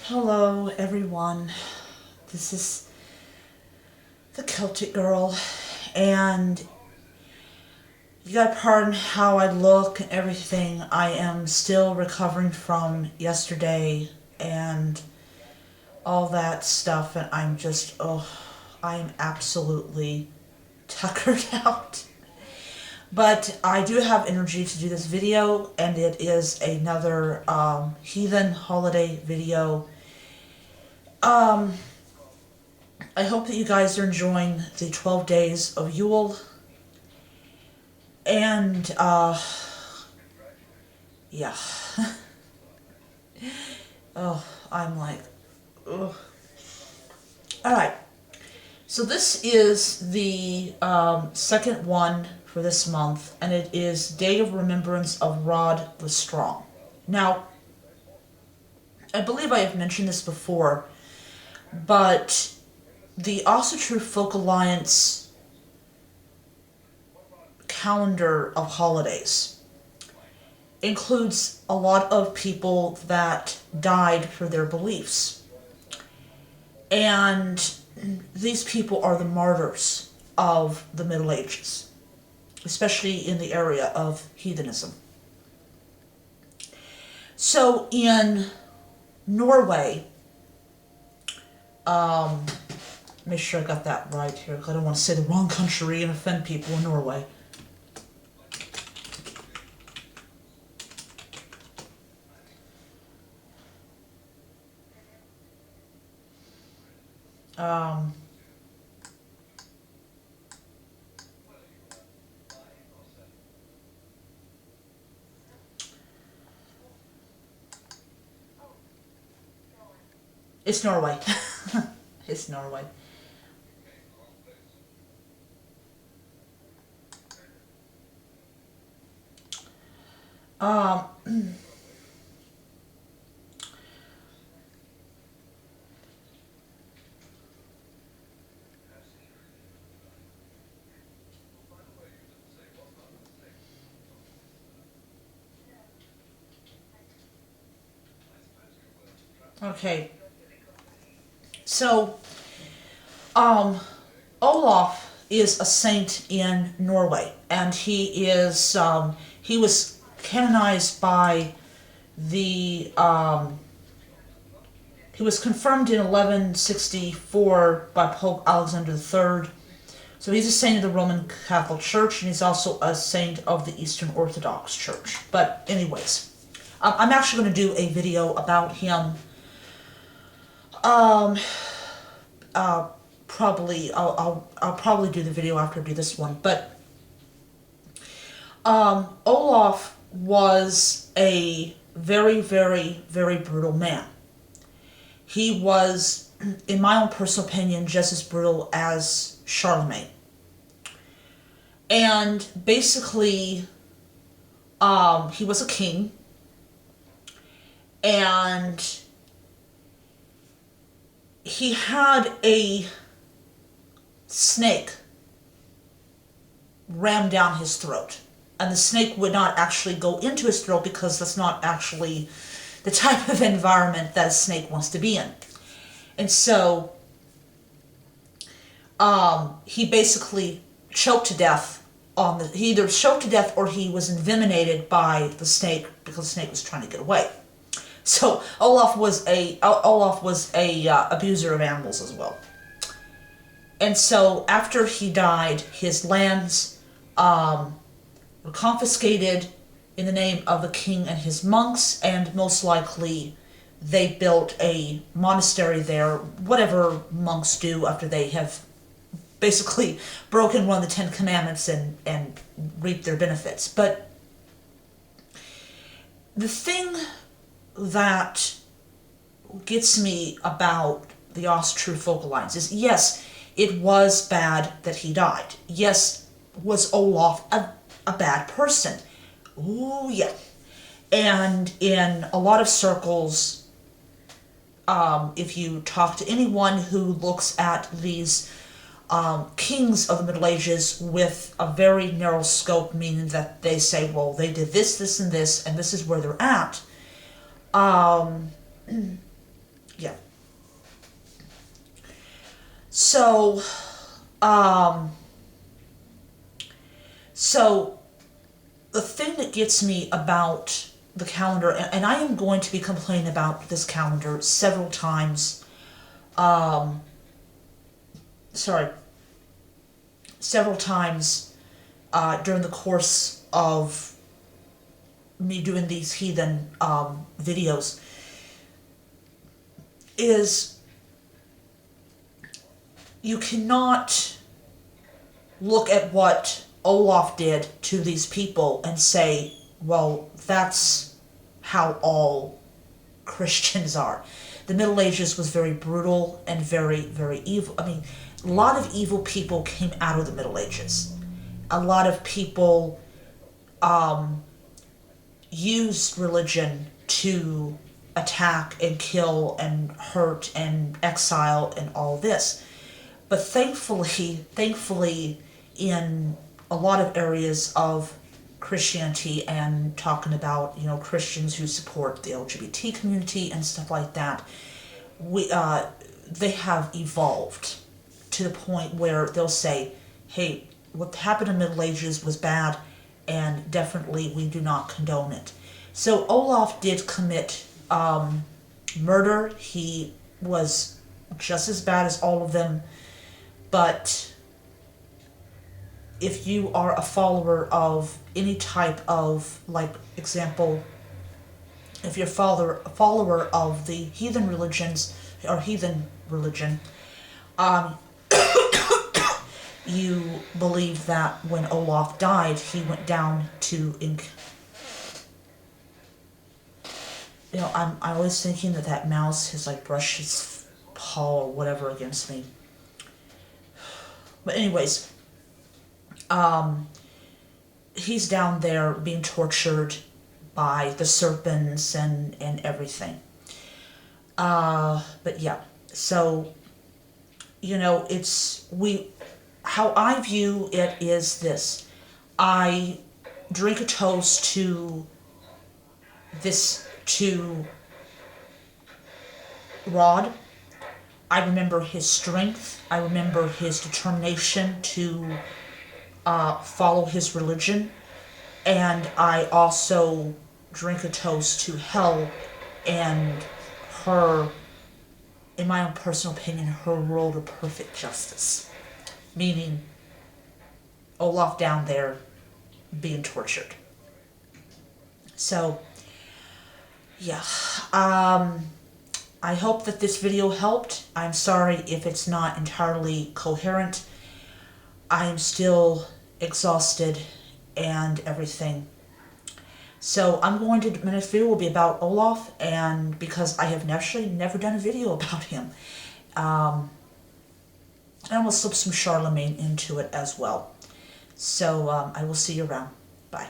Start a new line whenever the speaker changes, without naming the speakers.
Hello everyone, this is the Celtic girl, and you gotta pardon how I look and everything. I am still recovering from yesterday and all that stuff, and I am absolutely tuckered out. But I do have energy to do this video, and it is another heathen holiday video. I hope that you guys are enjoying the 12 days of Yule. And, yeah. Oh, I'm like, ugh. Alright, so this is the second one for this month, and it is Day of Remembrance of Raud the Strong. Now, I believe I have mentioned this before, but the True Folk Alliance calendar of holidays includes a lot of people that died for their beliefs. And these people are the martyrs of the Middle Ages, especially in the area of heathenism. So in Norway, make sure I got that right here, because I don't want to say the wrong country and offend people in Norway. It's Norway. It's Norway. Okay. So, Olaf is a saint in Norway, and he was canonized by the, he was confirmed in 1164 by Pope Alexander III. So he's a saint of the Roman Catholic Church, and he's also a saint of the Eastern Orthodox Church. But anyways, I'm actually going to do a video about him. I'll probably do the video after I do this one. But Olaf was a very, very, very brutal man. He was, in my own personal opinion, just as brutal as Charlemagne. And basically, he was a king, and he had a snake ram down his throat. And the snake would not actually go into his throat, because that's not actually the type of environment that a snake wants to be in. And so he basically choked to death he either choked to death or he was envenomated by the snake, because the snake was trying to get away. So Olaf was a abuser of animals as well. And so after he died, his lands were confiscated in the name of the king and his monks, and most likely they built a monastery there, whatever monks do after they have basically broken one of the 10 Commandments and reaped their benefits. But the thing that gets me about the True Folk Alliance is, yes, it was bad that he died. Yes, was Olaf a bad person? Ooh, yeah. And in a lot of circles, if you talk to anyone who looks at these kings of the Middle Ages with a very narrow scope, meaning that they say, well, they did this, this, and this is where they're at, yeah. So, um, so the thing that gets me about the calendar, and I am going to be complaining about this calendar several times, um, sorry, several times during the course of me doing these heathen videos, is you cannot look at what Olaf did to these people and say, well, that's how all Christians are. The Middle Ages was very brutal and very, very evil. I mean, a lot of evil people came out of the Middle Ages. A lot of people used religion to attack and kill and hurt and exile and all this. But thankfully, in a lot of areas of Christianity, and talking about, you know, Christians who support the LGBT community and stuff like that, they have evolved to the point where they'll say, hey, what happened in the Middle Ages was bad, and definitely we do not condone it. So Olaf did commit murder. He was just as bad as all of them, but if you are a follower of any type of, like, example, if you're a follower of the heathen religions, or heathen religion, you believe that when Olaf died, he went down to you know, I'm always thinking that mouse has, like, brushed his paw or whatever against me. But anyways, he's down there being tortured by the serpents and everything. But yeah, so, you know, how I view it is this. I drink a toast to Raud. I remember his strength. I remember his determination to follow his religion. And I also drink a toast to Hell and her, in my own personal opinion, her world of perfect justice. Meaning Olaf down there being tortured. So, yeah. I hope that this video helped. I'm sorry if it's not entirely coherent. I am still exhausted and everything. So my next video will be about Olaf, and because I have actually never done a video about him. And we'll slip some Charlemagne into it as well. So I will see you around. Bye.